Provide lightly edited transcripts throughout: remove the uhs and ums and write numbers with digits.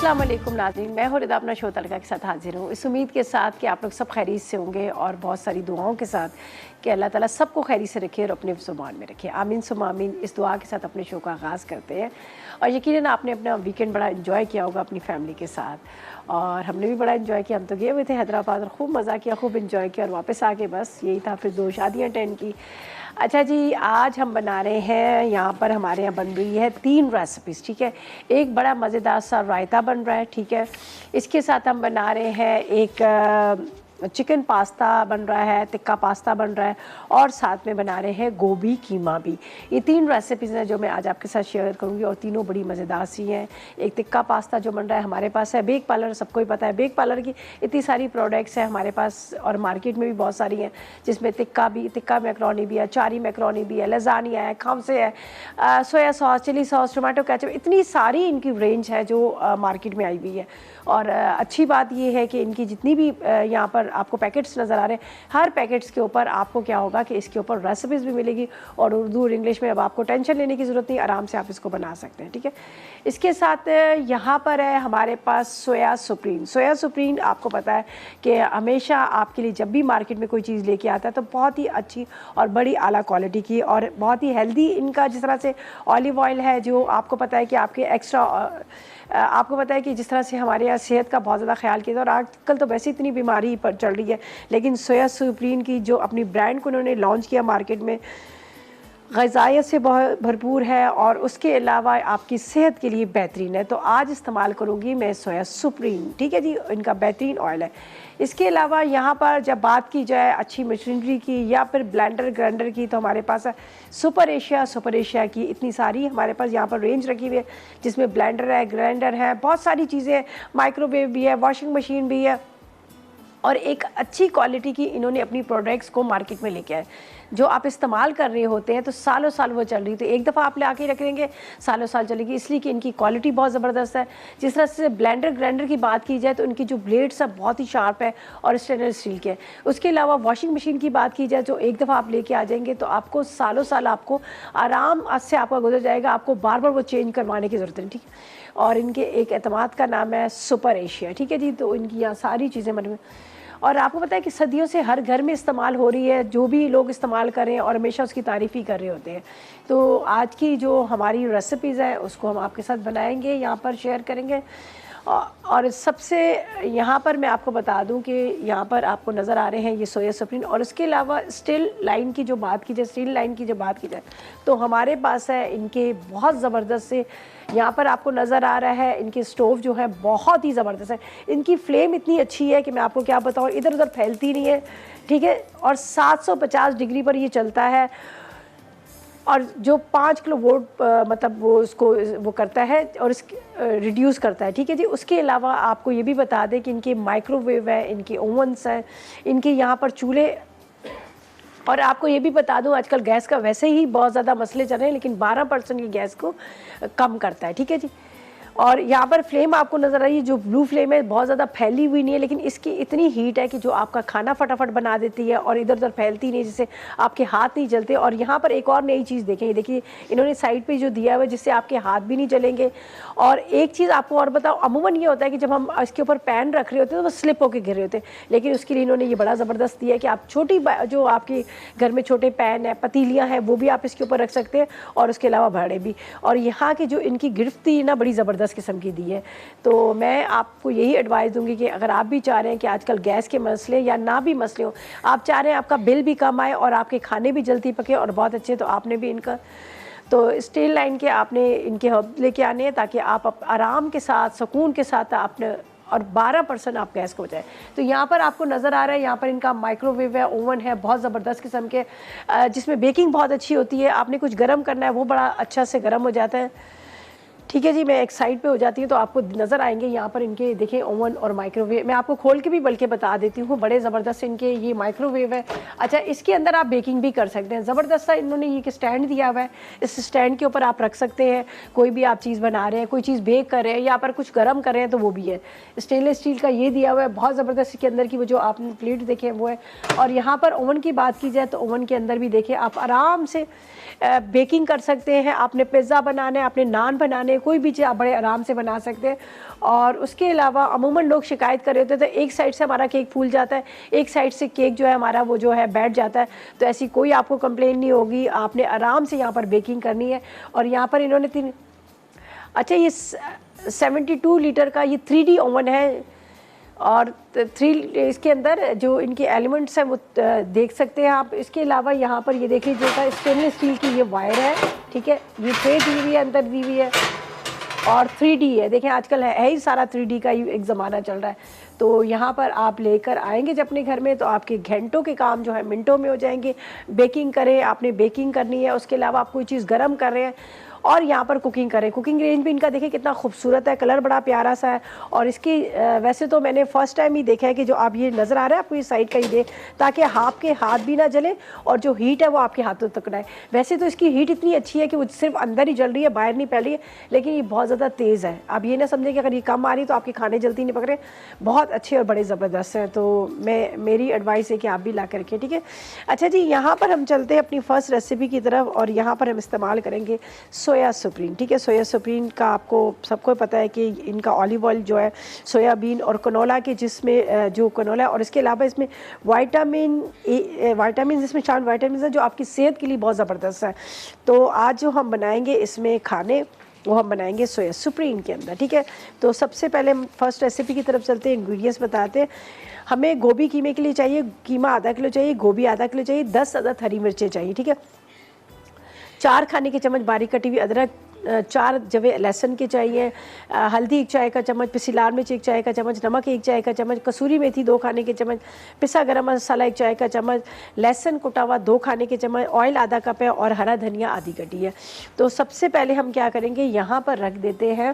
अस्सलाम वालेकुम नाज़रीन, मैं हूँ रिदा अपना शो तड़का के साथ हाजिर हूँ। इस उम्मीद के साथ कि आप लोग सब खैरियत से होंगे और बहुत सारी दुआओं के साथ कि अल्लाह ताला सबको खैरियत से रखे और अपने ज़ुबान में रखे। आमीन सुम्मा आमीन। इस दुआ के साथ अपने शो का आगाज़ करते हैं और यकीनन आपने अपना वीकेंड बड़ा इन्जॉय किया होगा अपनी फैमिली के साथ, और हमने भी बड़ा इन्जॉय किया। हम तो गए हुए थे हैदराबाद और खूब मज़ा किया, खूब इन्जॉय किया और वापस आके बस यही था, फिर 2 शादियाँ अटेंड की। अच्छा जी, आज हम बना रहे हैं, यहाँ पर हमारे यहाँ बन रही है 3 रेसिपीज़, ठीक है। एक बड़ा मज़ेदार सा रायता बन रहा है, ठीक है। इसके साथ हम बना रहे हैं एक चिकन पास्ता बन रहा है, टिक्का पास्ता बन रहा है, और साथ में बना रहे हैं गोभी कीमा भी। ये 3 रेसिपीज़ हैं जो मैं आज आपके साथ शेयर करूँगी और तीनों बड़ी मज़ेदार सी हैं। एक टिक्का पास्ता जो बन रहा है, हमारे पास है बेक पार्लर, सबको ही पता है बेक पार्लर की इतनी सारी प्रोडक्ट्स हैं हमारे पास और मार्केट में भी बहुत सारी हैं, जिसमें टिक्का मैकरोनी भी है, चारी मैकरोनी भी है, लजानिया है, खमसे है, soya sauce, chilli sauce, tomato ketchup, इतनी सारी इनकी रेंज है जो मार्केट में आई हुई है। और अच्छी बात ये है कि इनकी जितनी भी यहाँ पर आपको पैकेट्स नज़र आ रहे हैं, हर पैकेट्स के ऊपर आपको क्या होगा कि इसके ऊपर रेसिपीज़ भी मिलेगी और उर्दू और इंग्लिश में। अब आपको टेंशन लेने की ज़रूरत नहीं, आराम से आप इसको बना सकते हैं, ठीक है। इसके साथ यहाँ पर है हमारे पास सोया सुप्रीम। सोया सुप्रीम आपको पता है कि हमेशा आपके लिए जब भी मार्केट में कोई चीज़ लेके आता है तो बहुत ही अच्छी और बड़ी आला क्वालिटी की और बहुत ही हेल्दी इनका, जिस तरह से ऑलिव ऑयल है जो आपको पता है कि आपके एक्स्ट्रा, आपको पता है कि जिस तरह से हमारे यहाँ सेहत का बहुत ज़्यादा ख्याल किया, और आजकल तो वैसे इतनी बीमारी पर चल रही है, लेकिन सोया सुप्रीम की जो अपनी ब्रांड को उन्होंने लॉन्च किया मार्केट में, ग़िज़ायत से बहुत भरपूर है और उसके अलावा आपकी सेहत के लिए बेहतरीन है। तो आज इस्तेमाल करूँगी मैं सोया सुप्रीम, ठीक है जी, इनका बेहतरीन ऑयल है। इसके अलावा यहाँ पर जब बात की जाए अच्छी मशीनरी की या फिर ब्लेंडर ग्राइंडर की, तो हमारे पास है सुपर एशिया की इतनी सारी हमारे पास यहाँ पर रेंज रखी हुई है, जिसमें ब्लेंडर है, ग्राइंडर है, बहुत सारी चीज़ें, माइक्रोवेव भी है, वॉशिंग मशीन भी है, और एक अच्छी क्वालिटी की इन्होंने अपनी प्रोडक्ट्स को मार्केट में लेके आए जो आप इस्तेमाल कर रहे होते हैं तो सालों साल वो चल रही। तो एक दफ़ा आप ले आके रख लेंगे, सालों साल चलेगी, इसलिए कि इनकी क्वालिटी बहुत ज़बरदस्त है। जिस तरह से ब्लेंडर ग्राइंडर की बात की जाए तो इनकी जो ब्लेड्स है बहुत ही शार्प है और स्टेनलेस स्टील के है। उसके अलावा वॉशिंग मशीन की बात की जाए तो एक दफ़ा आप लेके आ जाएंगे तो आपको सालों साल आपको आराम से आपका गुजर जाएगा, आपको बार बार वो चेंज करवाने की ज़रूरत नहीं, ठीक है। और इनके एक एतमाद का नाम है सुपर एशिया, ठीक है जी। तो इनकी यहाँ सारी चीज़ें बनी, और आपको पता है कि सदियों से हर घर में इस्तेमाल हो रही है, जो भी लोग इस्तेमाल कर रहे हैं और हमेशा उसकी तारीफ़ ही कर रहे होते हैं। तो आज की जो हमारी रेसिपीज़ है उसको हम आपके साथ बनाएंगे, यहाँ पर शेयर करेंगे। और सबसे यहाँ पर मैं आपको बता दूं कि यहाँ पर आपको नज़र आ रहे हैं ये सोया सुप्रीम, और इसके अलावा स्टील लाइन की जो बात की जाए, स्टील लाइन की जो बात की जाए तो हमारे पास है इनके बहुत ज़बरदस्त से, यहाँ पर आपको नज़र आ रहा है इनके स्टोव जो है बहुत ही ज़बरदस्त है। इनकी फ्लेम इतनी अच्छी है कि मैं आपको क्या बताऊँ, इधर उधर फैलती नहीं है, ठीक है, और 750 डिग्री पर ये चलता है, और जो 5 किलो वोल्ट मतलब वो उसको वो करता है और रिड्यूस करता है, ठीक है जी। उसके अलावा आपको ये भी बता दें कि इनके माइक्रोवेव है, इनके ओवन्स हैं, इनके यहाँ पर चूल्हे, और आपको ये भी बता दूं आजकल गैस का वैसे ही बहुत ज़्यादा मसले चल रहे हैं, लेकिन 12% की गैस को कम करता है, ठीक है जी। और यहाँ पर फ्लेम आपको नज़र आ रही है, जो ब्लू फ्लेम है बहुत ज़्यादा फैली हुई नहीं है, लेकिन इसकी इतनी हीट है कि जो आपका खाना फटाफट बना देती है और इधर उधर फैलती नहीं, जिससे आपके हाथ नहीं जलते। और यहाँ पर एक और नई चीज़ देखें, देखिए इन्होंने साइड पे जो दिया हुआ है जिससे आपके हाथ भी नहीं जलेंगे। और एक चीज़ आपको और बताओ, अमूमन ये होता है कि जब हम इसके ऊपर पैन रख रहे होते हैं तो वो स्लिप होकर गिर रहे होते हैं, लेकिन उसके लिए इन्होंने ये बड़ा ज़बरदस्त दिया है कि आप छोटी जो आपके घर में छोटे पैन है, पतीलियाँ हैं, वो भी आप इसके ऊपर रख सकते हैं, और उसके अलावा भाड़े भी। और यहाँ की जो इनकी गिरफ्ती ना बड़ी ज़बरदस्त किस्म की दी है। तो मैं आपको यही एडवाइस दूंगी कि अगर आप भी चाह रहे हैं कि आजकल गैस के मसले या ना भी मसले हो, आप चाह रहे हैं आपका बिल भी कम आए और आपके खाने भी जल्दी पके और बहुत अच्छे, तो आपने भी इनका तो स्टील लाइन के आपने इनके हब लेके आने हैं ताकि आप आराम के साथ, सुकून के साथ आपने, और 12% आप गैस को बचाएं। तो यहाँ पर आपको नज़र आ रहा है, यहाँ पर इनका माइक्रोवेव है, ओवन है, बहुत ज़बरदस्त किस्म के, जिसमें बेकिंग बहुत अच्छी होती है। आपने कुछ गर्म करना है वो बड़ा अच्छा से गर्म हो जाता है, ठीक है जी। मैं एक साइड पे हो जाती हूँ तो आपको नज़र आएंगे यहाँ पर इनके, देखें ओवन और माइक्रोवेव। मैं आपको खोल के भी बल्कि बता देती हूँ, बड़े ज़बरदस्त इनके ये माइक्रोवेव है। अच्छा, इसके अंदर आप बेकिंग भी कर सकते हैं। ज़बरदस्त सा इन्होंने ये स्टैंड दिया हुआ है, इस स्टैंड के ऊपर आप रख सकते हैं कोई भी आप चीज़ बना रहे हैं, कोई चीज़ बेक कर रहे हैं या पर कुछ गर्म कर रहे हैं तो वो भी है। स्टेनलेस स्टील का ये दिया हुआ है, बहुत ज़बरदस्त। इसके अंदर की वो जो आपने प्लेट देखे वो है। और यहाँ पर ओवन की बात की जाए तो ओवन के अंदर भी देखिए आप आराम से बेकिंग कर सकते हैं। आपने पिज़्ज़ा बनाना है, आपने नान बनाने, हैं, कोई भी चीज़ आप बड़े आराम से बना सकते हैं। और उसके अलावा अमूमन लोग शिकायत कर रहे होते हैं तो एक साइड से हमारा केक फूल जाता है, एक साइड से केक जो है हमारा वो जो है बैठ जाता है। तो ऐसी कोई आपको कंप्लेन नहीं होगी, आपने आराम से यहाँ पर बेकिंग करनी है। और यहाँ पर इन्होंने 3, अच्छा ये 72 लीटर का ये 3D ओवन है और 3 इसके अंदर जो इनके एलिमेंट्स हैं वो देख सकते हैं आप। इसके अलावा यहाँ पर ये देख लीजिएगा स्टेनलेस स्टील की ये वायर है, ठीक है, ये ट्रे दी हुई है, अंदर दी हुई है और 3D है। देखें आजकल है ही सारा 3D का ही एक ज़माना चल रहा है। तो यहाँ पर आप लेकर आएंगे जब अपने घर में तो आपके घंटों के काम जो है मिनटों में हो जाएंगे। बेकिंग करें, आपने बेकिंग करनी है, उसके अलावा आप कोई चीज़ गर्म कर रहे हैं और यहाँ पर कुकिंग करें। कुकिंग रेंज भी इनका देखिए कितना खूबसूरत है, कलर बड़ा प्यारा सा है। और इसकी वैसे तो मैंने फर्स्ट टाइम ही देखा है कि जो आप ये नज़र आ रहा है आपको ये साइड का ही दे, ताकि आपके हाथ भी ना जले और जो हीट है वो आपके हाथों तक ना आए। वैसे तो इसकी हीट इतनी अच्छी है कि वो सिर्फ अंदर ही जल रही है, बाहर नहीं फैल रही है, लेकिन ये बहुत ज़्यादा तेज़ है। आप ये ना समझें कि अगर ये कम आ रही तो आपके खाने जल्दी नहीं पक रहे, बहुत अच्छे और बड़े ज़बरदस्त हैं। तो मेरी एडवाइस है कि आप भी ला करके, ठीक है। अच्छा जी, यहाँ पर हम चलते हैं अपनी फ़र्स्ट रेसिपी की तरफ और यहाँ पर हम इस्तेमाल करेंगे सोया सुप्रीम, ठीक है। सोया सुप्रीम का आपको सबको पता है कि इनका ऑलिव ऑयल जो है सोयाबीन और कनोला के, जिसमें जो कनोला है और इसके अलावा इसमें विटामिन इसमें शामिल विटामिन है जो आपकी सेहत के लिए बहुत ज़बरदस्त है। तो आज जो हम बनाएंगे इसमें खाने वो हम बनाएंगे सोया सुप्रीम के अंदर, ठीक है। तो सबसे पहले हम फर्स्ट रेसिपी की तरफ चलते हैं, इंग्रेडिएंट्स बताते हैं। हमें गोभी कीमे के लिए चाहिए, कीमा आधा किलो चाहिए, गोभी आधा किलो चाहिए, 10 अदद हरी मिर्चें चाहिए, ठीक है। 4 खाने के चम्मच बारीक कटी हुई अदरक, 4 जवे लहसुन के चाहिए, हल्दी 1 चाय का चम्मच, पिसी लाल मिर्च 1 चाय का चम्मच, नमक 1 चाय का चम्मच, कसूरी मेथी 2 खाने के चम्मच, पिसा गरम मसाला 1 चाय का चम्मच, लहसुन कुटा हुआ 2 खाने के चम्मच, ऑयल आधा कप है और हरा धनिया आधी कटी है। तो सबसे पहले हम क्या करेंगे, यहाँ पर रख देते हैं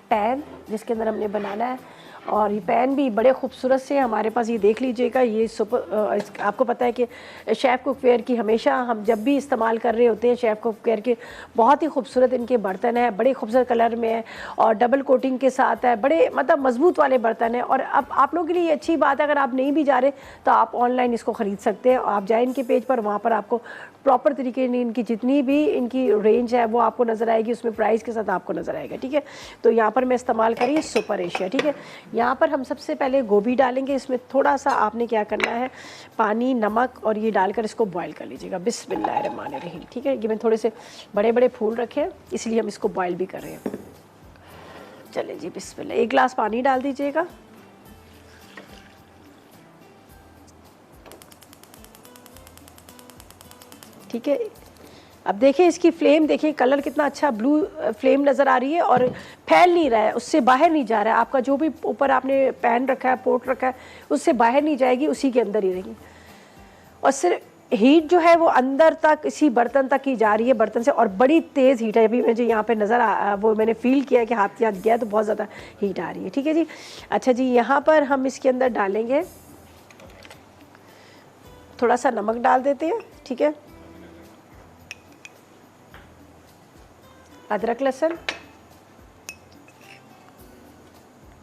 पैन जिसके अंदर हमने बनाना है। और ये पैन भी बड़े खूबसूरत से हमारे पास, ये देख लीजिएगा, ये आपको पता है कि शेफ़ कुकवेयर की हमेशा हम जब भी इस्तेमाल कर रहे होते हैं शेफ़ कुकवेयर के, बहुत ही खूबसूरत इनके बर्तन हैं, बड़े खूबसूरत कलर में है और डबल कोटिंग के साथ है, बड़े मतलब मजबूत वाले बर्तन हैं। और अब आप लोगों के लिए अच्छी बात है, अगर आप नहीं भी जा रहे तो आप ऑनलाइन इसको ख़रीद सकते हैं। आप जाए इनके पेज पर, वहाँ पर आपको प्रॉपर तरीके से इनकी जितनी भी इनकी रेंज है वो आपको नज़र आएगी, उसमें प्राइस के साथ आपको नज़र आएगा, ठीक है। तो यहाँ पर मैं इस्तेमाल करी सुपर एशिया, ठीक है। यहाँ पर हम सबसे पहले गोभी डालेंगे, इसमें थोड़ा सा आपने क्या करना है, पानी, नमक और ये डालकर इसको बॉयल कर लीजिएगा। बिस्मिल्लाहिर्रहमानिर्रहीम, ठीक है। ये मैं थोड़े से बड़े बड़े फूल रखे हैं इसलिए हम इसको बॉयल भी कर रहे हैं। चले जी, बिस्मिल्लाह। 1 गिलास पानी डाल दीजिएगा। ठीक है, अब देखिए इसकी फ्लेम देखिए, कलर कितना अच्छा ब्लू फ्लेम नज़र आ रही है और फैल नहीं रहा है, उससे बाहर नहीं जा रहा है। आपका जो भी ऊपर आपने पैन रखा है, पोट रखा है, उससे बाहर नहीं जाएगी, उसी के अंदर ही रहेगी। और सिर्फ हीट जो है वो अंदर तक इसी बर्तन तक ही जा रही है, बर्तन से, और बड़ी तेज़ हीट है। अभी मुझे यहाँ पे वो मैंने फील किया कि हाथ गया तो बहुत ज़्यादा हीट आ रही है, ठीक है जी। अच्छा जी, यहाँ पर हम इसके अंदर डालेंगे थोड़ा सा नमक डाल देते हैं, ठीक है। अदरक लहसुन,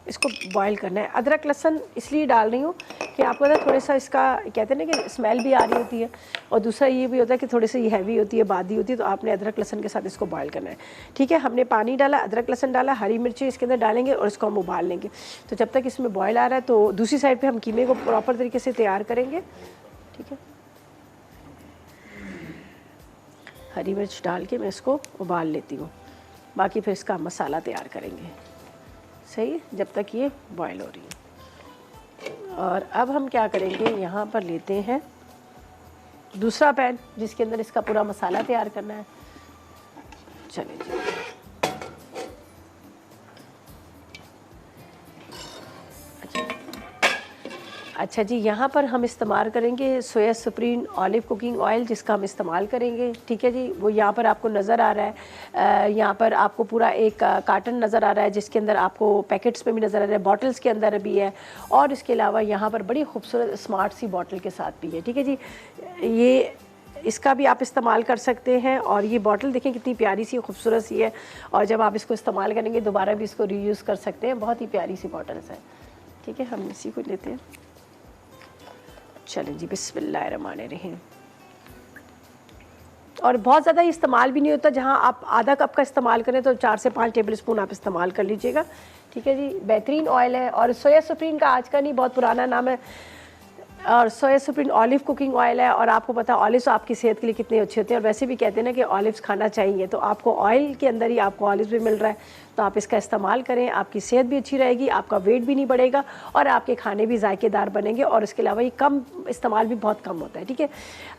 इसको बॉईल करना है। अदरक लहसुन इसलिए डाल रही हूँ कि आपको ना थोड़ा सा इसका कहते हैं ना कि स्मेल भी आ रही होती है, और दूसरा ये भी होता है कि थोड़ी सी ये हैवी होती है, बादी होती है, तो आपने अदरक लहसुन के साथ इसको बॉईल करना है, ठीक है। हमने पानी डाला, अदरक लहसुन डाला, हरी मिर्ची इसके अंदर डालेंगे और इसको हम उबाल लेंगे। तो जब तक इसमें बॉयल आ रहा है तो दूसरी साइड पर हम कीमे को प्रॉपर तरीके से तैयार करेंगे, ठीक है। हरी मिर्च डाल के मैं इसको उबाल लेती हूँ, बाकी फिर इसका मसाला तैयार करेंगे, सही है, जब तक ये बॉयल हो रही है। और अब हम क्या करेंगे, यहाँ पर लेते हैं दूसरा पैन जिसके अंदर इसका पूरा मसाला तैयार करना है। चलिए जी, अच्छा जी, यहाँ पर हम इस्तेमाल करेंगे सोया सुप्रीम ऑलिव कुकिंग ऑयल, जिसका हम इस्तेमाल करेंगे, ठीक है जी। वो यहाँ पर आपको नज़र आ रहा है, यहाँ पर आपको पूरा एक कार्टन नज़र आ रहा है जिसके अंदर आपको पैकेट्स में भी नज़र आ रहा है, बॉटल्स के अंदर भी है, और इसके अलावा यहाँ पर बड़ी खूबसूरत स्मार्ट सी बॉटल के साथ भी है, ठीक है जी। ये इसका भी आप इस्तेमाल कर सकते हैं। और ये बॉटल देखें कितनी प्यारी सी खूबसूरत सी है, और जब आप इसको इस्तेमाल करेंगे दोबारा भी इसको रीयूज़ कर सकते हैं, बहुत ही प्यारी सी बॉटल्स हैं, ठीक है। हम इसी को लेते हैं। चलें जी, बिस्मिल्लाहिर्रहमानिर्रहीम। और बहुत ज़्यादा इस्तेमाल भी नहीं होता, जहाँ आप आधा कप का इस्तेमाल करें तो 4 से 5 टेबल स्पून आप इस्तेमाल कर लीजिएगा। ठीक है जी, बेहतरीन ऑयल है और सोया सुप्रीम का आज का नहीं, बहुत पुराना नाम है। और सोया सुप्रीम ऑलिव कुकिंग ऑयल है, और आपको पता है ऑलिव्स आपकी सेहत के लिए कितने अच्छे होते हैं, और वैसे भी कहते हैं ना कि ऑलिव्स खाना चाहिए, तो आपको ऑयल के अंदर ही आपको ऑलिव्स भी मिल रहा है, तो आप इसका इस्तेमाल करें, आपकी सेहत भी अच्छी रहेगी, आपका वेट भी नहीं बढ़ेगा और आपके खाने भी जायकेदार बनेंगे, और इसके अलावा ये कम इस्तेमाल भी बहुत कम होता है। ठीक है,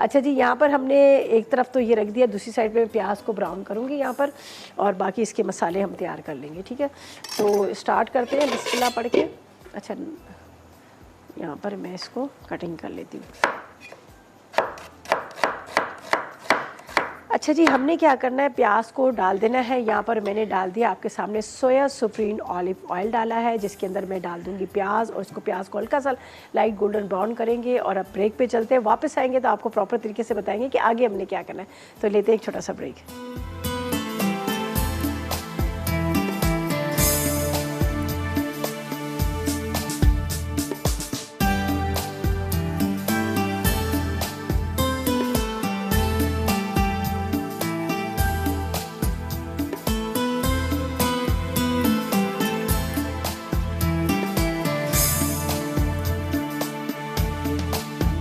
अच्छा जी, यहाँ पर हमने एक तरफ तो ये रख दिया, दूसरी साइड पे प्याज को ब्राउन करूँगी यहाँ पर, और बाकी इसके मसाले हम तैयार कर लेंगे। ठीक है, तो स्टार्ट करते हैं बिस्मिल्लाह पढ़ के। अच्छा, यहाँ पर मैं इसको कटिंग कर लेती हूँ। अच्छा जी, हमने क्या करना है, प्याज को डाल देना है। यहाँ पर मैंने डाल दिया आपके सामने सोया सुप्रीम ऑलिव ऑयल डाला है, जिसके अंदर मैं डाल दूँगी प्याज, और इसको प्याज को हल्का सा लाइट गोल्डन ब्राउन करेंगे। और अब ब्रेक पे चलते हैं, वापस आएंगे तो आपको प्रॉपर तरीके से बताएंगे कि आगे हमने क्या करना है। तो लेते हैं एक छोटा सा ब्रेक।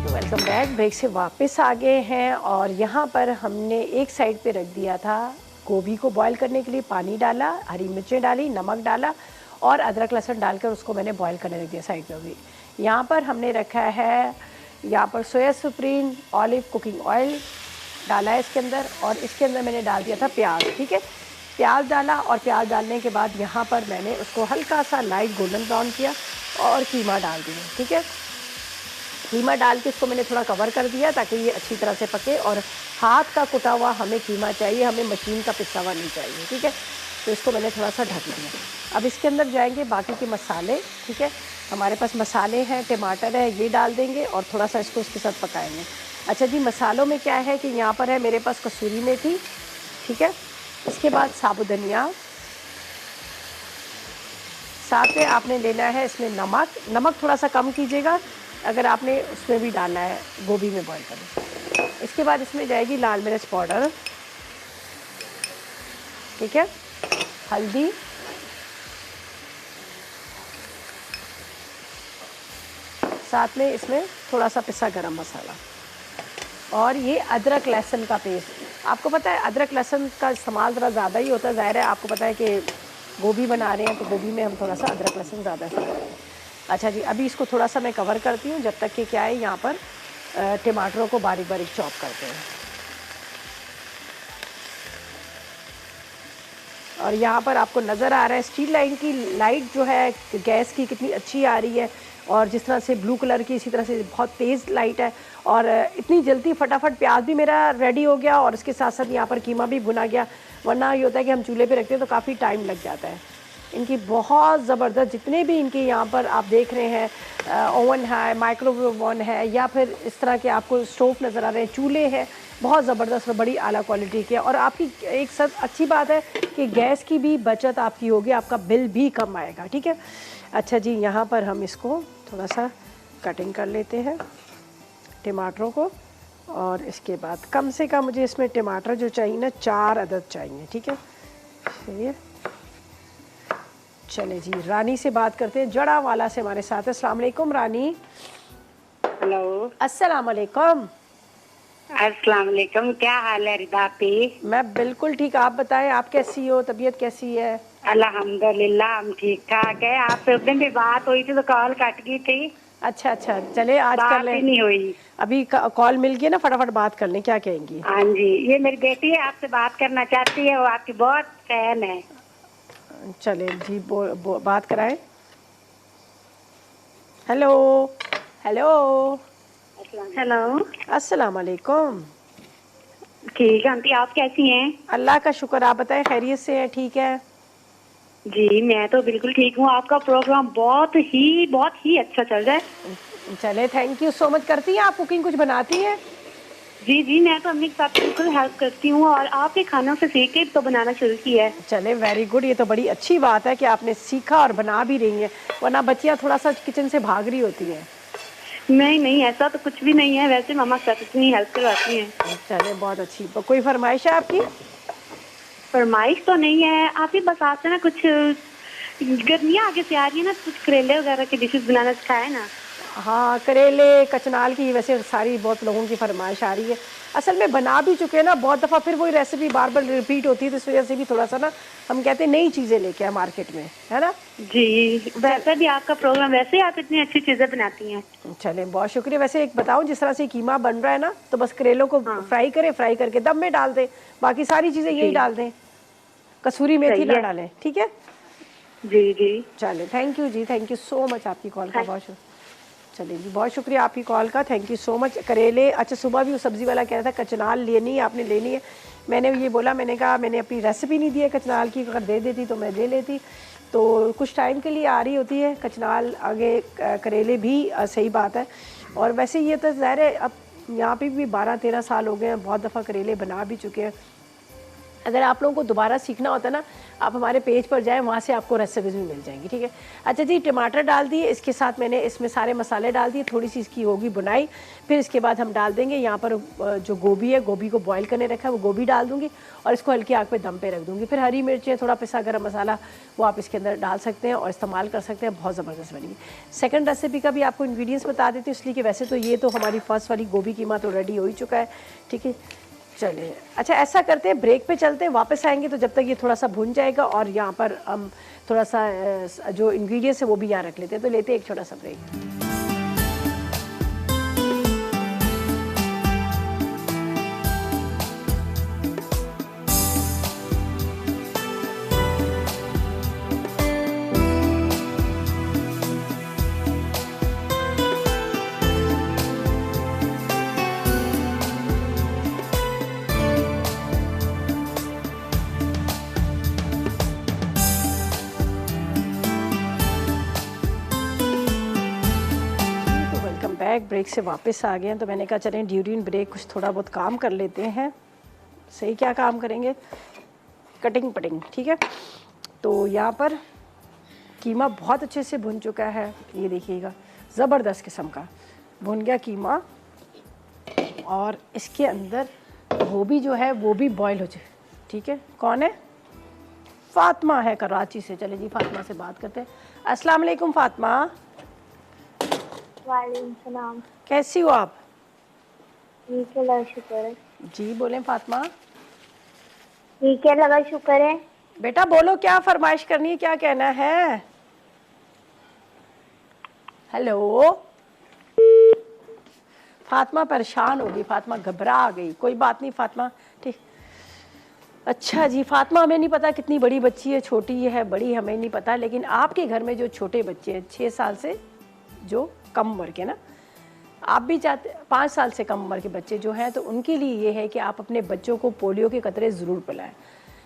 वेलकम बैक, ब्रेक से वापस आ गए हैं, और यहाँ पर हमने एक साइड पे रख दिया था गोभी को बॉईल करने के लिए, पानी डाला, हरी मिर्चें डाली, नमक डाला और अदरक लहसुन डालकर उसको मैंने बॉईल करने रख दिया साइड पे। भी यहाँ पर हमने रखा है, यहाँ पर सोया सुप्रीम ऑलिव कुकिंग ऑयल डाला है इसके अंदर, और इसके अंदर मैंने डाल दिया था प्याज। ठीक है, प्याज डाला, और प्याज डालने के बाद यहाँ पर मैंने उसको हल्का सा लाइट गोल्डन ब्राउन किया और कीमा डाल दिया। ठीक है, कीमा डाल के इसको मैंने थोड़ा कवर कर दिया ताकि ये अच्छी तरह से पके, और हाथ का कुटा हुआ हमें कीमा चाहिए, हमें मशीन का पिसा हुआ नहीं चाहिए। ठीक है, तो इसको मैंने थोड़ा सा ढक दिया। अब इसके अंदर जाएंगे बाकी के मसाले। ठीक है, हमारे पास मसाले हैं, टमाटर है, ये डाल देंगे और थोड़ा सा इसको इसके साथ पकाएंगे। अच्छा जी, मसालों में क्या है कि यहाँ पर है मेरे पास कसूरी मेथी। ठीक है, इसके बाद साबुत धनिया, साथ में आपने लेना है इसमें नमक। नमक थोड़ा सा कम कीजिएगा अगर आपने उसमें भी डालना है, गोभी में बॉईल करें। इसके बाद इसमें जाएगी लाल मिर्च पाउडर। ठीक है, हल्दी, साथ में इसमें थोड़ा सा पिसा गरम मसाला, और ये अदरक लहसुन का पेस्ट। आपको पता है अदरक लहसुन का इस्तेमाल ज़रा ज़्यादा ही होता है, ज़ाहिर है आपको पता है कि गोभी बना रहे हैं तो गोभी में हम थोड़ा सा अदरक लहसुन ज़्यादा इस्तेमाल करें। अच्छा जी, अभी इसको थोड़ा सा मैं कवर करती हूँ जब तक कि क्या है, यहाँ पर टमाटरों को बारीक बारीक चॉप करते हैं। और यहाँ पर आपको नज़र आ रहा है स्टील लाइन की लाइट जो है गैस की कितनी अच्छी आ रही है, और जिस तरह से ब्लू कलर की, इसी तरह से बहुत तेज़ लाइट है, और इतनी जल्दी फटाफट प्याज भी मेरा रेडी हो गया, और इसके साथ साथ यहाँ पर कीमा भी भुना गया। वरना ये होता है कि हम चूल्हे पे रखते हैं तो काफ़ी टाइम लग जाता है। इनकी बहुत ज़बरदस्त, जितने भी इनके यहाँ पर आप देख रहे हैं, ओवन है, माइक्रोवेव ओवन है, या फिर इस तरह के आपको स्टोव नज़र आ रहे हैं, चूल्हे हैं, बहुत ज़बरदस्त और बड़ी आला क्वालिटी के। और आपकी एक सब अच्छी बात है कि गैस की भी बचत आपकी होगी, आपका बिल भी कम आएगा। ठीक है, अच्छा जी, यहाँ पर हम इसको थोड़ा सा कटिंग कर लेते हैं टमाटरों को, और इसके बाद कम से कम मुझे इसमें टमाटर जो चाहिए ना 4 अदद चाहिए। ठीक है, ये चले जी, रानी से बात करते हैं, जड़ा वाला से हमारे साथ है। अस्सलाम वालेकुम रानी। हेलो, अस्सलाम वालेकुम। अस्सलाम वालेकुम। क्या हाल है रिदा आपकी? मैं बिल्कुल ठीक, आप बताएं, आप कैसी हो, तबीयत कैसी है? अल्हम्दुलिल्लाह, हम ठीक ठाक है। आपसे उस दिन भी बात हुई थी तो कॉल कट गई थी। अच्छा अच्छा, चले आज कर बात लें। ही नहीं हुई। अभी कॉल मिल गई ना, फटाफट बात कर लें, क्या कहेंगी? हाँ जी, ये मेरी बेटी है, आपसे बात करना चाहती है, वो आपकी बहुत फैन है। चले जी, बात कराएं। हेलो हेलो, हेलो, अस्सलाम वालेकुम। ठीक है आंटी, आप कैसी हैं? अल्लाह का शुक्र, आप बताएं, खैरियत से है? ठीक है जी, मैं तो बिल्कुल ठीक हूँ। आपका प्रोग्राम बहुत ही अच्छा चल रहा है। चले, थैंक यू सो मच। करती हैं आप कुकिंग, कुछ बनाती हैं? जी जी, मैं तो अम्मी के साथ बिल्कुल हेल्प करती हूँ, और आपके खानों से सीख के तो बनाना शुरू किया है। चले, वेरी गुड, ये तो बड़ी अच्छी बात है कि आपने सीखा और बना भी रही हैं, वरना बच्चियाँ थोड़ा सा किचन से भाग रही होती हैं। नहीं नहीं, ऐसा तो कुछ भी नहीं है। वैसे मामा साथ इतनी हेल्प करवाती हैं। चले बहुत अच्छी। कोई फरमाइश है आपकी? फरमाइश तो नहीं है, आप ही बस आते ना, कुछ गर्मियाँ आगे से आ रही है ना, कुछ करेले वगैरह की डिशेस बनाना सिखाए ना। हाँ, करेले कचनाल की वैसे सारी बहुत लोगों की फरमाइश आ रही है। असल में बना भी चुके हैं ना बहुत दफ़ा, फिर वही रेसिपी बार बार रिपीट होती है, तो इस वजह से भी थोड़ा सा ना हम कहते हैं नई चीज़ें लेके आए मार्केट में, है ना। जी, वैसे भी आपका प्रोग्राम, वैसे ही आप इतनी अच्छी चीजें बनाती हैं। चलें, बहुत शुक्रिया। वैसे एक बताऊं, जिस तरह से कीमा बन रहा है ना, तो बस करेलों को हाँ। फ्राई करें, फ्राई करके दम में डाल दें, बाकी सारी चीज़ें यही जी डाल दें, कसूरी मेथी सही ना है। डालें, ठीक है। जी जी। चलें, थैंक यू जी, थैंक यू सो मच आपकी कॉल का, हाँ। बहुत शुक्रिया। चलिए जी, बहुत शुक्रिया आपकी कॉल का, थैंक यू सो मच। करेले, अच्छा सुबह भी वो सब्ज़ी वाला कह रहा था कचनाल लेनी है, आपने लेनी है। मैंने ये बोला, मैंने कहा मैंने अपनी रेसिपी नहीं दी है कचनाल की, अगर दे देती तो मैं ले लेती। तो कुछ टाइम के लिए आ रही होती है कचनाल, आगे करेले भी सही बात है। और वैसे ये तो ज़ाहिर है, अब यहाँ पे भी 12-13 साल हो गए हैं, बहुत दफ़ा करेले बना भी चुके हैं। अगर आप लोगों को दोबारा सीखना होता है ना, आप हमारे पेज पर जाएं, वहाँ से आपको रेसिपीज़ भी मिल जाएंगी, ठीक है। अच्छा जी, टमाटर डाल दिए, इसके साथ मैंने इसमें सारे मसाले डाल दिए, थोड़ी सी इसकी होगी बुनाई। फिर इसके बाद हम डाल देंगे यहाँ पर जो गोभी है, गोभी को बॉईल करने रखा है, वो गोभी डाल दूँगी और इसको हल्की आग पे दम पे रख दूँगी। फिर हरी मिर्चें, थोड़ा पिसा गरम मसाला, वो आप इसके अंदर डाल सकते हैं और इस्तेमाल कर सकते हैं, बहुत ज़बरदस्त बनेगी। सेकंड रेसिपी का भी आपको इंग्रेडिएंट्स बता देती हूँ, इसलिए कि वैसे तो ये तो हमारी फर्स्ट वाली गोभी कीमा तो रेडी हो ही चुका है, ठीक है। चलिए, अच्छा ऐसा करते हैं, ब्रेक पे चलते हैं, वापस आएंगे तो जब तक ये थोड़ा सा भुन जाएगा और यहाँ पर हम थोड़ा सा जो इंग्रेडिएंट्स है वो भी यहाँ रख लेते हैं। तो लेते हैं एक छोटा सा ब्रेक। बैक ब्रेक से वापस आ गए हैं, तो मैंने कहा चलें ड्यूरिंग ब्रेक कुछ थोड़ा बहुत काम कर लेते हैं। सही, क्या काम करेंगे? कटिंग पटिंग, ठीक है। तो यहाँ पर कीमा बहुत अच्छे से भुन चुका है, ये देखिएगा, ज़बरदस्त किस्म का भुन गया कीमा। और इसके अंदर गोभी जो है वो भी बॉईल हो जाए, ठीक है। कौन है? फ़ातिमा है कराची से। चले जी, फ़ातिमा से बात करते हैं। अस्सलाम वालेकुम फ़ातिमा। वालेकुम सलाम। कैसी हो आप? ठीक है, लगा शुक्र है। जी बोलें फ़ातिमा। ठीक है, लगा शुक्र है। बेटा बोलो, क्या फरमाइश करनी है, क्या कहना है? हेलो। फ़ातिमा परेशान होगी, फ़ातिमा घबरा गई। कोई बात नहीं फ़ातिमा, ठीक। अच्छा जी फ़ातिमा, हमें नहीं पता कितनी बड़ी बच्ची है, छोटी है बड़ी, हमें नहीं पता, लेकिन आपके घर में जो छोटे बच्चे हैं 6 साल से जो कम उम्र के ना, आप भी चाहते 5 साल से कम उम्र के बच्चे जो हैं, तो उनके लिए ये है कि आप अपने बच्चों को पोलियो के कतरे ज़रूर पिलाएं।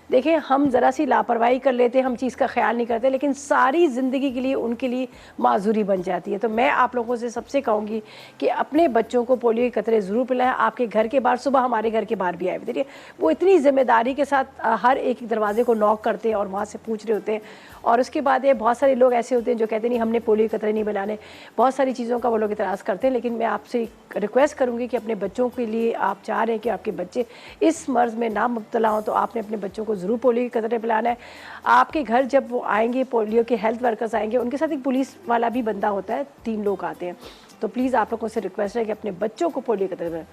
देखिए, हम ज़रा सी लापरवाही कर लेते हैं, हम चीज़ का ख्याल नहीं करते, लेकिन सारी ज़िंदगी के लिए उनके लिए माजूरी बन जाती है। तो मैं आप लोगों से सबसे कहूँगी कि अपने बच्चों को पोलियो के कतरे ज़रूर पिलाएं। आपके घर के बाहर, सुबह हमारे घर के बाहर भी आए, देखिए वो इतनी ज़िम्मेदारी के साथ हर एक दरवाजे को नॉक करते हैं और वहाँ से पूछ रहे होते हैं। और उसके बाद ये बहुत सारे लोग ऐसे होते हैं जो कहते नहीं हमने पोलियो के कतरे नहीं बनाने, बहुत सारी चीज़ों का वो लोग इतराज़ करते हैं। लेकिन मैं आपसे रिक्वेस्ट करूँगी कि अपने बच्चों के लिए, आप चाह रहे हैं कि आपके बच्चे इस मर्ज़ में ना मुब्तला हों, तो आपने अपने बच्चों को ज़रूर पोलियो के कतरे पिलाना है। आपके घर जब वो आएंगे, पोलियो के हेल्थ वर्कर्स आएंगे, उनके साथ एक पुलिस वाला भी बंदा होता है, 3 लोग आते हैं। तो प्लीज़ आप लोगों से रिक्वेस्ट है कि अपने बच्चों को पोलियो के कतरे।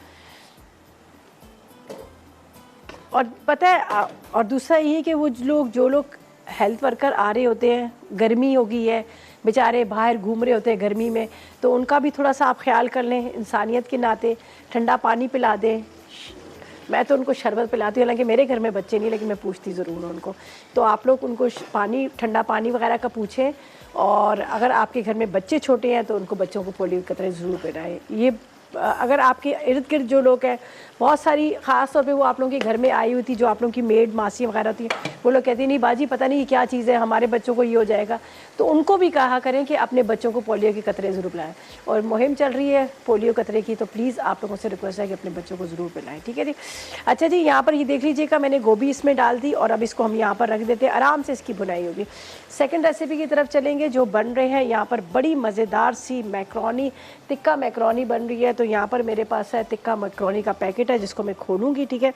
और पता है, और दूसरा ये कि वो जो लोग हेल्थ वर्कर आ रहे होते हैं, गर्मी हो गई है, बेचारे बाहर घूम रहे होते हैं गर्मी में, तो उनका भी थोड़ा सा आप ख्याल कर लें, इंसानियत के नाते ठंडा पानी पिला दें। मैं तो उनको शरबत पिलाती हूँ, हालांकि मेरे घर में बच्चे नहीं, लेकिन मैं पूछती ज़रूर हूँ उनको। तो आप लोग उनको पानी, ठंडा पानी वगैरह का पूछें। और अगर आपके घर में बच्चे छोटे हैं तो उनको बच्चों को पोलियो के कतरे ज़रूर पिलाएं। ये अगर आपके इर्द गिर्द जो लोग हैं, बहुत सारी ख़ास तौर पे वो आप लोगों के घर में आई हुई थी, जो आप लोगों की मेड मासी वगैरह होती है, वो लोग कहती नहीं बाजी पता नहीं ये क्या चीज़ है, हमारे बच्चों को ये हो जाएगा। तो उनको भी कहा करें कि अपने बच्चों को पोलियो के कतरे ज़रूर पिलाएं। और मुहिम चल रही है पोलियो कतरे की, तो प्लीज़ आप लोगों से रिक्वेस्ट है कि अपने बच्चों को ज़रूर पिलाएं, ठीक है जी। अच्छा जी, यहाँ पर ये देख लीजिएगा, मैंने गोभी इसमें डाल दी और अब इसको हम यहाँ पर रख देते हैं, आराम से इसकी बुनाई होगी। सेकंड रेसिपी की तरफ चलेंगे जो बन रहे हैं यहाँ पर, बड़ी मज़ेदार सी मैक्रोनी, टिक्का मैक्रोनी बन रही है। तो यहाँ पर मेरे पास है टिक्का मैक्रोनी का पैकेट है जिसको मैं खोलूँगी, ठीक है।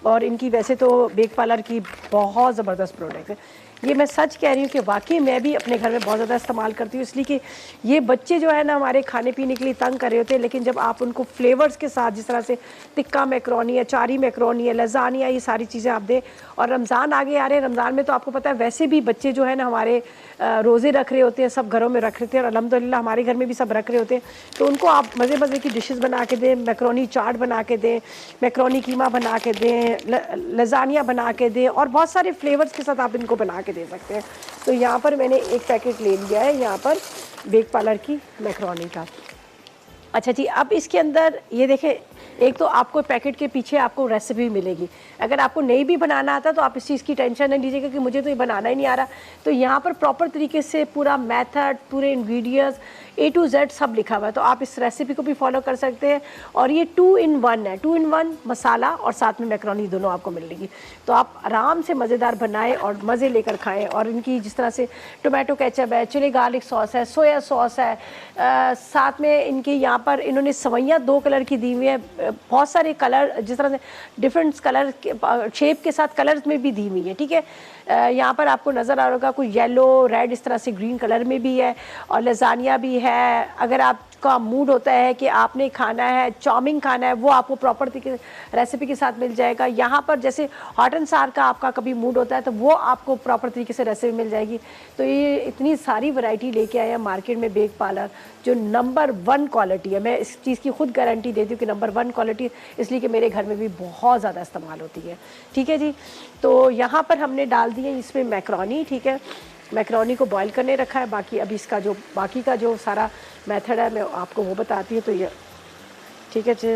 और इनकी वैसे तो बेक पार्लर की बहुत ज़बरदस्त प्रोडक्ट है, ये मैं सच कह रही हूँ कि वाकई मैं भी अपने घर में बहुत ज़्यादा इस्तेमाल करती हूँ, इसलिए कि ये बच्चे जो है ना हमारे खाने पीने के लिए तंग कर रहे होते हैं, लेकिन जब आप उनको फ्लेवर्स के साथ, जिस तरह से टिक्का मैक्रोनी है, चारी मैक्रोनी है, लजानिया, ये सारी चीज़ें आप दें। और रमज़ान आगे आ रहे हैं, रमज़ान में तो आपको पता है वैसे भी बच्चे जो है ना हमारे रोज़े रख रहे होते हैं, सब घरों में रख रहे थे, और अल्हम्दुलिल्लाह हमारे घर में भी सब रख रहे होते हैं। तो उनको आप मज़े मज़े की डिशेस बना के दें, मैक्रोनी चाट बना के दें, मैक्रोनी कीमा बना के दें, लजानिया बना के दें, और बहुत सारे फ्लेवर्स के साथ आप इनको बना के दे सकते हैं। तो यहाँ पर मैंने एक पैकेट ले लिया है यहाँ पर बेक पार्लर की मैक्रोनी का। अच्छा जी, अब इसके अंदर ये देखें, एक तो आपको पैकेट के पीछे आपको रेसिपी मिलेगी। अगर आपको नहीं भी बनाना आता तो आप इस चीज़ की टेंशन नहीं लीजिएगा कि मुझे तो ये बनाना ही नहीं आ रहा। तो यहाँ पर प्रॉपर तरीके से पूरा मेथड, पूरे इंग्रेडिएंट्स A to Z सब लिखा हुआ है, तो आप इस रेसिपी को भी फॉलो कर सकते हैं। और ये 2 in 1 है, 2 in 1 मसाला और साथ में मैक्रोनी दोनों आपको मिलेगी। तो आप आराम से मज़ेदार बनाएं और मज़े लेकर खाएं। और इनकी जिस तरह से टोमेटो केचप है, चिली गार्लिक सॉस है, सोया सॉस है, साथ में इनके यहाँ पर इन्होंने सवैयाँ 2 कलर की दी हुई है, बहुत सारे कलर, जिस तरह से डिफरेंट कलर शेप के साथ कलर्स में भी दी हुई है, ठीक है। यहाँ पर आपको नज़र आ रहा होगा कोई येलो, रेड, इस तरह से ग्रीन कलर में भी है, और लजानिया भी है। अगर आपका मूड होता है कि आपने खाना है, चाउमीन खाना है, वो आपको प्रॉपर रेसिपी के साथ मिल जाएगा। यहाँ पर जैसे हॉट एंड सार का आपका कभी मूड होता है तो वो आपको प्रॉपर तरीके से रेसिपी मिल जाएगी। तो ये इतनी सारी वैरायटी लेके आए हैं मार्केट में बेक पार्लर, जो नंबर 1 क्वालिटी है। मैं इस चीज़ की खुद गारंटी देती हूँ कि नंबर 1 क्वालिटी, इसलिए कि मेरे घर में भी बहुत ज़्यादा इस्तेमाल होती है, ठीक है जी। तो यहाँ पर हमने डाल दी है इसमें मैक्रोनी, ठीक है। मैक्रोनी को बॉईल करने रखा है, बाकी अभी इसका जो बाकी का जो सारा मेथड है मैं आपको वो बताती हूँ। तो ये ठीक है जी।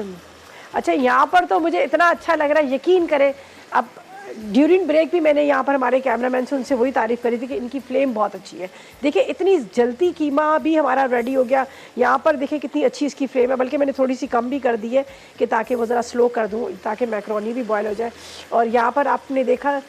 अच्छा, यहाँ पर तो मुझे इतना अच्छा लग रहा है, यकीन करें। अब ड्यूरिंग ब्रेक भी मैंने यहाँ पर हमारे कैमरामैन से उनसे वही तारीफ़ करी थी कि इनकी फ्लेम बहुत अच्छी है। देखिए इतनी जल्दी कीमा भी हमारा रेडी हो गया। यहाँ पर देखिए कितनी अच्छी इसकी फ्लेम है, बल्कि मैंने थोड़ी सी कम भी कर दी है कि ताकि वो ज़रा स्लो कर दूँ, ताकि मैक्रोनी भी बॉयल हो जाए। और यहाँ पर आपने देखा,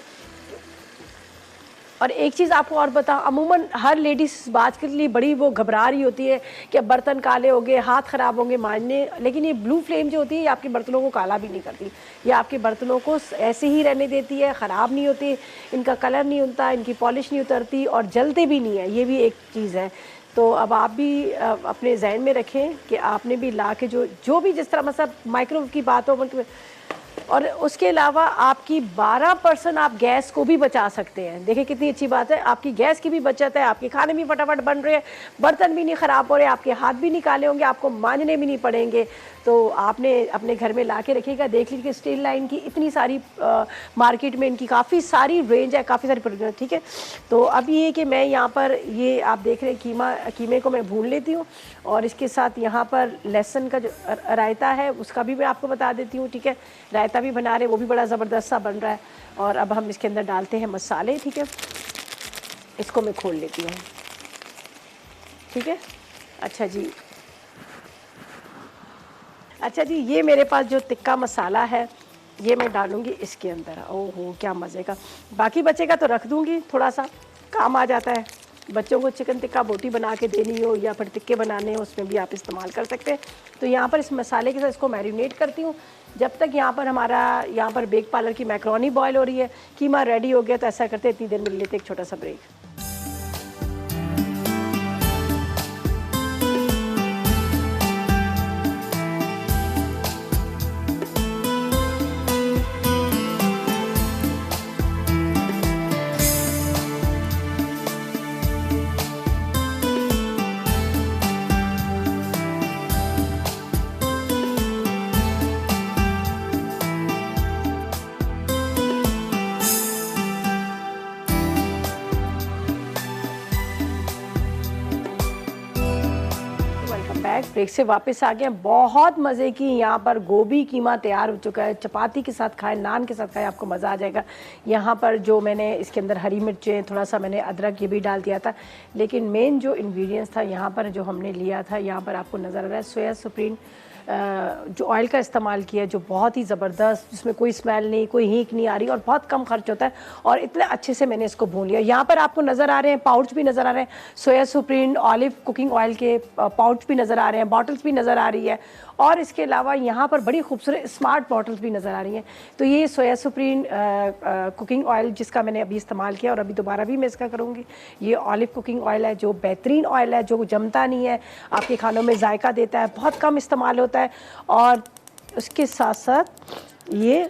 और एक चीज़ आपको और बताऊं, अमूमन हर लेडीज़ इस बात के लिए बड़ी वो घबरा रही होती है कि अब बर्तन काले होंगे, हाथ ख़राब होंगे मांजने, लेकिन ये ब्लू फ्लेम जो होती है ये आपके बर्तनों को काला भी नहीं करती, ये आपके बर्तनों को ऐसे ही रहने देती है, ख़राब नहीं होती, इनका कलर नहीं होता, इनकी पॉलिश नहीं उतरती और जलते भी नहीं है। ये भी एक चीज़ है। तो अब आप भी अपने जहन में रखें कि आपने भी ला के जो भी जिस तरह मतलब माइक्रोवेव की बात हो, और उसके अलावा आपकी 12% आप गैस को भी बचा सकते हैं। देखिए कितनी अच्छी बात है, आपकी गैस की भी बचत है, आपके खाने भी फटाफट बन रहे हैं, बर्तन भी नहीं ख़राब हो रहे, आपके हाथ भी नहीं काले होंगे, आपको मांजने भी नहीं पड़ेंगे। तो आपने अपने घर में ला के रखिएगा। देख लीजिए स्टील लाइन की इतनी सारी मार्केट में इनकी काफ़ी सारी रेंज है, काफ़ी सारी प्रोडक्ट, ठीक है। तो अब ये कि मैं यहाँ पर ये आप देख रहे हैं कीमे को मैं भून लेती हूँ, और इसके साथ यहाँ पर लहसुन का जो रायता है उसका भी मैं आपको बता देती हूँ, ठीक है। रायता भी बना रहे, वो भी बड़ा ज़बरदस्त सा बन रहा है। और अब हम इसके अंदर डालते हैं मसाले, ठीक है। इसको मैं खोल लेती हूँ, ठीक है। अच्छा जी, ये मेरे पास जो टिक्का मसाला है ये मैं डालूँगी इसके अंदर। ओहो क्या मज़े का, बाकी बचेगा तो रख दूँगी, थोड़ा सा काम आ जाता है। बच्चों को चिकन टिक्का बोटी बना के देनी हो या फिर टिक्के बनाने हो, उसमें भी आप इस्तेमाल कर सकते हैं। तो यहाँ पर इस मसाले के साथ इसको मैरिनेट करती हूँ जब तक यहाँ पर बेक पार्लर की मैक्रोनी बॉयल हो रही है। कीमा रेडी हो गया तो ऐसा करते हैं, इतनी देर में ले लेते एक छोटा सा ब्रेक। बैक, ब्रेक से वापस आ गए। बहुत मज़े की यहाँ पर गोभी कीमा तैयार हो चुका है। चपाती के साथ खाएं, नान के साथ खाएं, आपको मज़ा आ जाएगा। यहाँ पर जो मैंने इसके अंदर हरी मिर्चें, थोड़ा सा मैंने अदरक ये भी डाल दिया था, लेकिन मेन जो इंग्रेडिएंट्स था यहाँ पर जो हमने लिया था, यहाँ पर आपको नज़र आ रहा है सोया सुप्रीम जो ऑयल का इस्तेमाल किया, जो बहुत ही ज़बरदस्त, जिसमें कोई स्मेल नहीं, कोई हीक नहीं आ रही और बहुत कम खर्च होता है और इतने अच्छे से मैंने इसको भून लिया। यहाँ पर आपको नज़र आ रहे हैं पाउच भी नज़र आ रहे हैं, सोया सुप्रीम ऑलिव कुकिंग ऑयल के पाउच भी नज़र आ रहे हैं, बॉटल्स भी नज़र आ रही है और इसके अलावा यहाँ पर बड़ी खूबसूरत स्मार्ट बॉटल्स भी नज़र आ रही हैं। तो ये सोया सुप्रीम कुकिंग ऑयल जिसका मैंने अभी इस्तेमाल किया और अभी दोबारा भी मैं इसका करूँगी। ये ऑलिव कुकिंग ऑयल है जो बेहतरीन ऑयल है, जो जमता नहीं है, आपके खानों में जायका देता है, बहुत कम इस्तेमाल होता है और उसके साथ साथ ये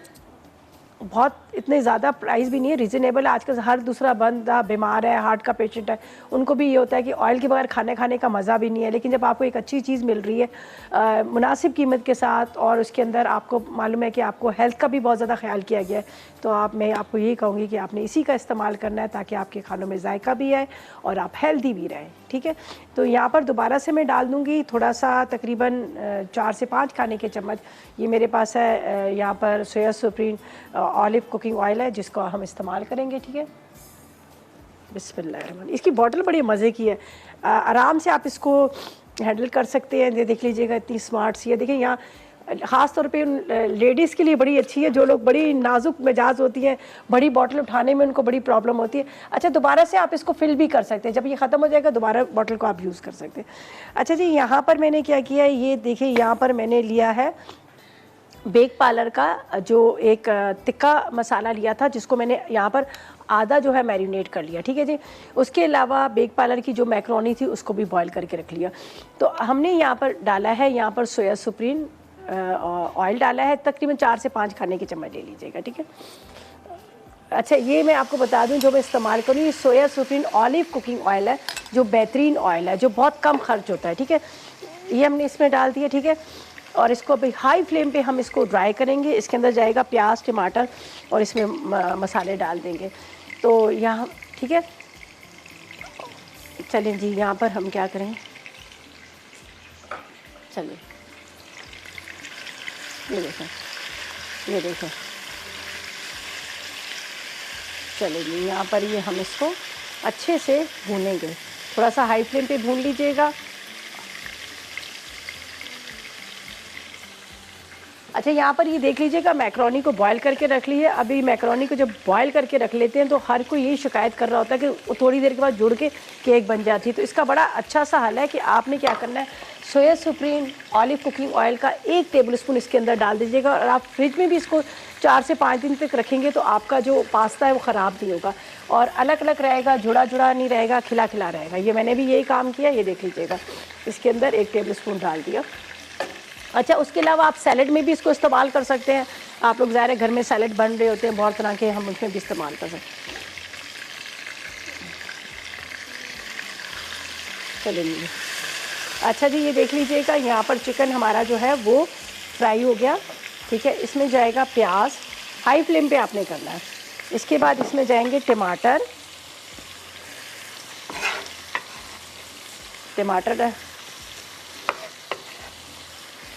बहुत इतने ज़्यादा प्राइस भी नहीं है, रीज़नेबल है। आजकल हर दूसरा बंदा बीमार है, हार्ट का पेशेंट है, उनको भी ये होता है कि ऑयल के बगैर खाने का मज़ा भी नहीं है। लेकिन जब आपको एक अच्छी चीज़ मिल रही है मुनासिब कीमत के साथ और उसके अंदर आपको मालूम है कि आपको हेल्थ का भी बहुत ज़्यादा ख्याल किया गया है, तो मैं आपको यही कहूँगी कि आपने इसी का इस्तेमाल करना है ताकि आपके खानों में जायका भी आए और आप हेल्दी भी रहें। ठीक है, तो यहाँ पर दोबारा से मैं डाल दूँगी थोड़ा सा, तकरीबन 4 से 5 खाने के चम्मच ये मेरे पास है यहाँ पर सोया सुप्रीम ऑलिव कुकिंग ऑयल है जिसको हम इस्तेमाल करेंगे। ठीक है, बिस्मिल्लाह। इसकी बॉटल बड़ी मज़े की है, आराम से आप इसको हैंडल कर सकते हैं। ये देख लीजिएगा इतनी स्मार्ट सी है। देखिए यहाँ ख़ास तौर पे लेडीज़ के लिए बड़ी अच्छी है, जो लोग बड़ी नाजुक मिजाज होती हैं, बड़ी बॉटल उठाने में उनको बड़ी प्रॉब्लम होती है। अच्छा, दोबारा से आप इसको फिल भी कर सकते हैं, जब ये ख़त्म हो जाएगा दोबारा बॉटल को आप यूज़ कर सकते हैं। अच्छा जी, यहाँ पर मैंने क्या किया है, ये देखिए यहाँ पर मैंने लिया है बेक पार्लर का जो एक तिक्का मसाला लिया था, जिसको मैंने यहाँ पर आधा जो है मैरिनेट कर लिया। ठीक है जी, उसके अलावा बेक पार्लर की जो मैक्रोनी थी उसको भी बॉईल करके रख लिया। तो हमने यहाँ पर डाला है, यहाँ पर सोया सुप्रीम ऑयल डाला है, तकरीबन 4 से 5 खाने के चम्मच ले लीजिएगा। ठीक है, अच्छा ये मैं आपको बता दूं जो मैं इस्तेमाल करूँ, ये सोया सुप्रीम ऑलिव कुकिंग ऑयल है, जो बेहतरीन ऑयल है, जो बहुत कम खर्च होता है। ठीक है, ये हमने इसमें डाल दिया। ठीक है, और इसको अभी हाई फ्लेम पे हम इसको ड्राई करेंगे। इसके अंदर जाएगा प्याज, टमाटर और इसमें मसाले डाल देंगे। तो यहाँ ठीक है, चलें जी, यहाँ पर हम क्या करें, चलिए ये देखें, ये देखें, चलिए जी, यहाँ पर ये हम इसको अच्छे से भूनेंगे। थोड़ा सा हाई फ्लेम पे भून लीजिएगा। अच्छा, यहाँ पर ये देख लीजिएगा मैक्रोनी को बॉईल करके रख ली है। अभी मैक्रोनी को जब बॉईल करके रख लेते हैं तो हर कोई यही शिकायत कर रहा होता है कि वो थोड़ी देर के बाद जुड़ के केक बन जाती है। तो इसका बड़ा अच्छा सा हल है कि आपने क्या करना है, सोया सुप्रीम ऑलिव कुकिंग ऑयल का 1 टेबलस्पून इसके अंदर डाल दीजिएगा और आप फ्रिज में भी इसको 4 से 5 दिन तक रखेंगे तो आपका जो पास्ता है वो ख़राब नहीं होगा और अलग अलग रहेगा, जुड़ा जुड़ा नहीं रहेगा, खिला खिला रहेगा। ये मैंने भी यही काम किया, ये देख लीजिएगा, इसके अंदर 1 टेबलस्पून डाल दिया। अच्छा, उसके अलावा आप सैलड में भी इसको इस्तेमाल कर सकते हैं। आप लोग ज़ाहिर है घर में सैलड बन रहे होते हैं बहुत तरह के, हम उसमें भी इस्तेमाल कर सकते हैं। चलिए, अच्छा जी, ये देख लीजिएगा यहाँ पर चिकन हमारा जो है वो फ्राई हो गया। ठीक है, इसमें जाएगा प्याज, हाई फ्लेम पे आपने करना है। इसके बाद इसमें जाएंगे टमाटर,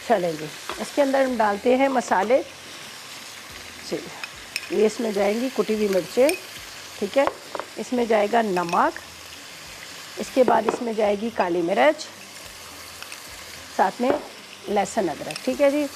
चलें जी, इसके अंदर हम डालते हैं मसाले। ये इसमें जाएंगी कुटी हुई मिर्चें। ठीक है, इसमें जाएगा नमक, इसके बाद इसमें जाएगी काली मिर्च, साथ में लहसुन अदरक। ठीक है जी,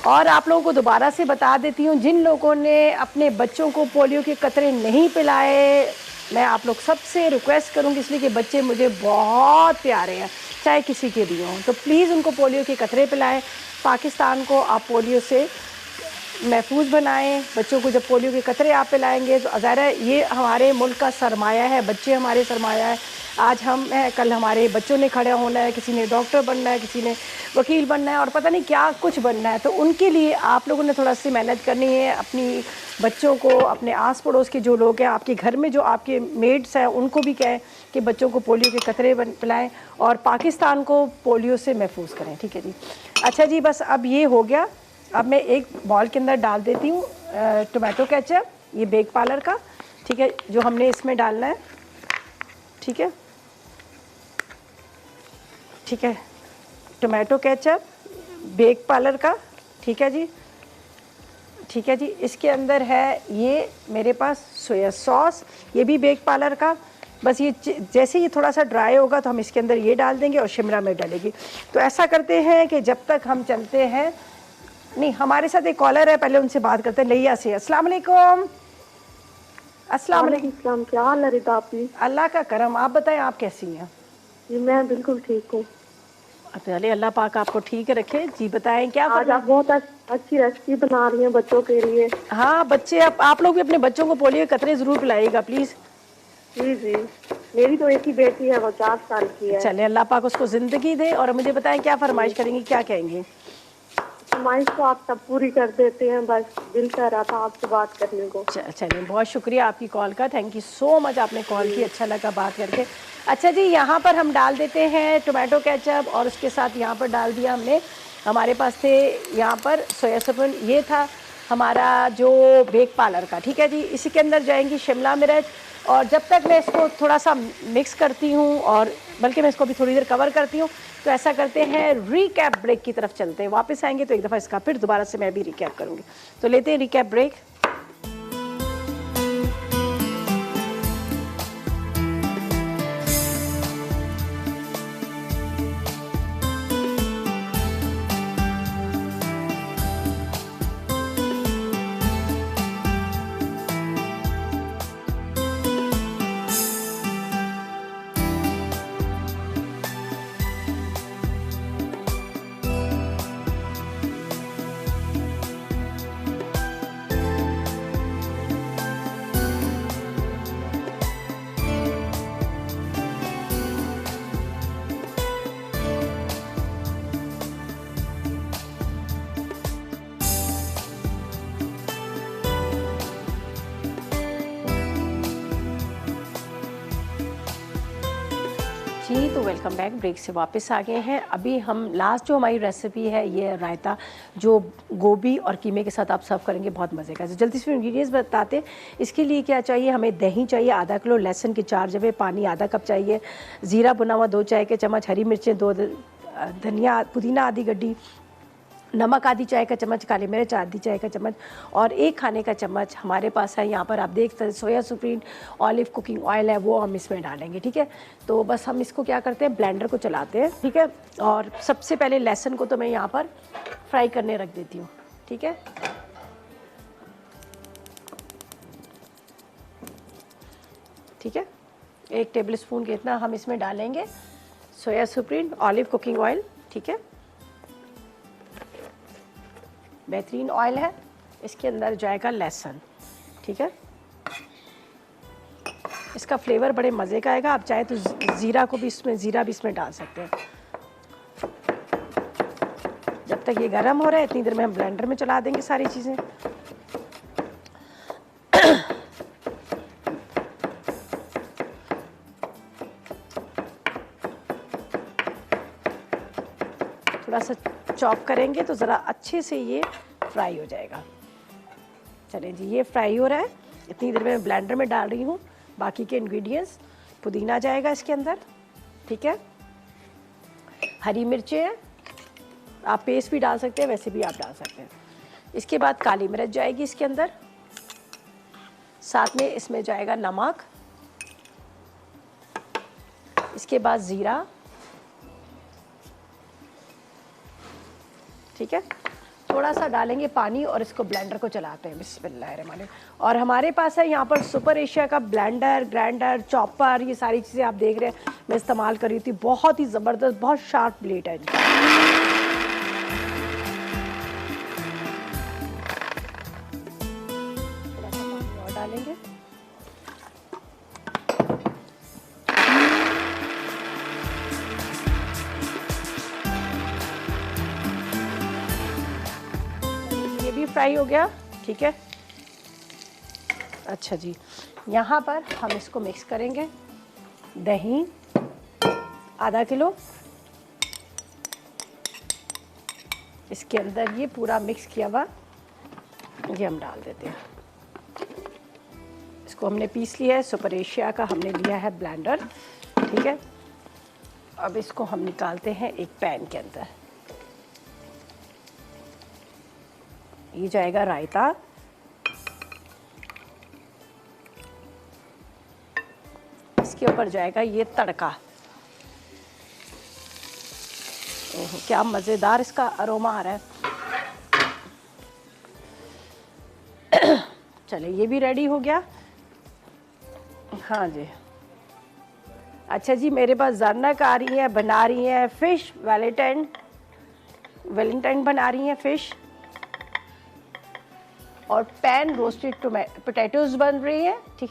और आप लोगों को दोबारा से बता देती हूँ, जिन लोगों ने अपने बच्चों को पोलियो के कतरे नहीं पिलाए, मैं आप लोग सबसे रिक्वेस्ट करूँगी, इसलिए कि बच्चे मुझे बहुत प्यारे हैं, चाहे किसी के भी हों, तो प्लीज़ उनको पोलियो के कतरे पिलाएं। पाकिस्तान को आप पोलियो से महफूज बनाएं। बच्चों को जब पोलियो के कतरे आप पिलाएंगे तो ज़ाहिर है ये हमारे मुल्क का सरमाया है, बच्चे हमारे सरमाया है। आज हम हैं, कल हमारे बच्चों ने खड़ा होना है, किसी ने डॉक्टर बनना है, किसी ने वकील बनना है और पता नहीं क्या कुछ बनना है। तो उनके लिए आप लोगों ने थोड़ा सी मेहनत करनी है। अपनी बच्चों को, अपने आस पड़ोस के जो लोग हैं, आपके घर में जो आपके मेड्स हैं, उनको भी कहें कि बच्चों को पोलियो के कतरे पिलाएं और पाकिस्तान को पोलियो से महफूज करें। ठीक है जी, अच्छा जी, बस अब ये हो गया। अब मैं एक बॉल के अंदर डाल देती हूँ टोमेटो केचप, ये बेक पार्लर का। ठीक है, जो हमने इसमें डालना है। ठीक है, ठीक है, टोमेटो केचप बेक पार्लर का, ठीक है जी, ठीक है जी। इसके अंदर है ये मेरे पास सोया सॉस, ये भी बेक पार्लर का। बस ये जैसे ये थोड़ा सा ड्राई होगा तो हम इसके अंदर ये डाल देंगे और शिमला मिर्च डालेगी। तो ऐसा करते हैं कि जब तक हम चलते हैं, नहीं हमारे साथ एक कॉलर है, पहले उनसे बात करते हैं। लिया से अस्सलाम वालेकुम। अस्सलाम वालेकुम। क्या हाल है रिता आपकी? अल्लाह का करम, आप बताएं आप कैसी हैं? जी मैं बिल्कुल ठीक हूँ। चलिए अल्लाह पाक आपको ठीक रखे। जी बताएं क्या आज आप बहुत अच्छी रेसिपी बना रही हैं बच्चों के लिए। हाँ बच्चे, आप लोग भी अपने बच्चों को पोलियो के कतरे ज़रूर पिलाइएगा प्लीज़। जी जी, मेरी तो एक ही बेटी है, वो 4 साल की है। चले अल्लाह पाक उसको ज़िंदगी दे। और मुझे बताएं क्या फरमाइश करेंगी, क्या कहेंगी? फरमाइश तो आप सब पूरी कर देते हैं, बस दिल कर रहा था आपसे बात करने को। चलिए बहुत शुक्रिया आपकी कॉल का, थैंक यू सो मच, आपने कॉल की, अच्छा लगा बात करके। अच्छा जी, यहाँ पर हम डाल देते हैं टोमेटो केचप और उसके साथ यहाँ पर डाल दिया हमने, हमारे पास थे यहाँ पर सोया सॉस, ये था हमारा जो बेक पार्लर का, ठीक है जी। इसी के अंदर जाएंगी शिमला मिर्च। और जब तक मैं इसको थोड़ा सा मिक्स करती हूँ, और बल्कि मैं इसको भी थोड़ी देर कवर करती हूँ, तो ऐसा करते हैं रिकैप ब्रेक की तरफ चलते हैं। वापस आएंगे तो एक दफ़ा इसका फिर दोबारा से मैं भी रिकैप करूँगी। तो लेते हैं रिकैप ब्रेक। जी तो वेलकम बैक, ब्रेक से वापस आ गए हैं। अभी हम लास्ट जो हमारी रेसिपी है ये रायता, जो गोभी और कीमे के साथ आप सर्व करेंगे, बहुत मज़े का। जल्दी से इंग्रेडिएंट्स बताते हैं। इसके लिए क्या चाहिए, हमें दही चाहिए आधा किलो, लहसुन के 4 जवे, पानी आधा कप चाहिए, ज़ीरा भुना हुआ 2 चाय के चम्मच, हरी मिर्चें 2, धनिया पुदीना आधी गड्डी, नमक आधी चाय का चम्मच, काली मिर्च आधी चाय का चम्मच और 1 खाने का चम्मच हमारे पास है। यहाँ पर आप देख सकते हैं सोया सुप्रीम ऑलिव कुकिंग ऑयल है, वो हम इसमें डालेंगे, ठीक है। तो बस हम इसको क्या करते हैं, ब्लेंडर को चलाते हैं, ठीक है। और सबसे पहले लहसुन को तो मैं यहाँ पर फ्राई करने रख देती हूँ, ठीक है। ठीक है, 1 टेबल स्पून के इतना हम इसमें डालेंगे सोया सुप्रीम ऑलिव कुकिंग ऑयल, ठीक है। बेहतरीन ऑयल है। इसके अंदर जाएगा लहसुन, ठीक है। इसका फ्लेवर बड़े मज़े का आएगा। आप चाहे तो ज़ीरा भी इसमें डाल सकते हैं। जब तक ये गर्म हो रहा है इतनी देर में हम ब्लेंडर में चला देंगे सारी चीज़ें। थोड़ा सा चॉप करेंगे तो ज़रा अच्छे से ये फ्राई हो जाएगा। चलिए जी, ये फ्राई हो रहा है, इतनी देर में मैं ब्लेंडर में डाल रही हूँ बाकी के इंग्रेडिएंट्स। पुदीना जाएगा इसके अंदर, ठीक है। हरी मिर्चें हैं, आप पेस्ट भी डाल सकते हैं, वैसे भी आप डाल सकते हैं। इसके बाद काली मिर्च जाएगी इसके अंदर, साथ में इसमें जाएगा नमक, इसके बाद ज़ीरा, ठीक है। थोड़ा सा डालेंगे पानी और इसको ब्लेंडर को चलाते हैं, बिस्मिल्लाहिर्रहमानिर्रहीम। और हमारे पास है यहाँ पर सुपर एशिया का ब्लेंडर, ग्राइंडर, चॉपर, ये सारी चीज़ें आप देख रहे हैं मैं इस्तेमाल कर रही थी। बहुत ही ज़बरदस्त, बहुत शार्प ब्लेड है इनका। थोड़ा सा पानी और डालेंगे। फ्राई हो गया, ठीक है। अच्छा जी, यहाँ पर हम इसको मिक्स करेंगे। दही आधा किलो, इसके अंदर ये पूरा मिक्स किया हुआ ये हम डाल देते हैं। इसको हमने पीस लिया है, सुपर एशिया का हमने लिया है ब्लेंडर, ठीक है। अब इसको हम निकालते हैं एक पैन के अंदर। ये जाएगा रायता, इसके ऊपर जाएगा ये तड़का। ओहो, क्या मज़ेदार इसका अरोमा आ रहा है। चले, ये भी रेडी हो गया। हाँ जी, अच्छा जी, मेरे पास ज़रनक आ रही है, बना रही हैं फ़िश वैलेंटाइन बना रही हैं फ़िश, और पैन रोस्टेड पोटैटोज़ बन रही है, ठीक,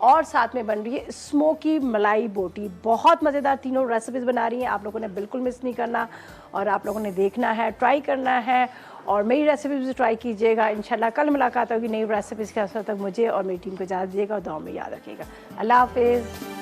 और साथ में बन रही है स्मोकी मलाई बोटी। बहुत मज़ेदार तीनों रेसिपीज़ बना रही हैं, आप लोगों ने बिल्कुल मिस नहीं करना और आप लोगों ने देखना है, ट्राई करना है और मेरी रेसिपीज़ भी ट्राई कीजिएगा। इंशाल्लाह कल मुलाकात होगी नई रेसिपीज़ के साथ। तक मुझे और मेरी टीम को इजाज़त दीजिएगा और दुआ में याद रखिएगा। अल्लाह हाफ़िज़।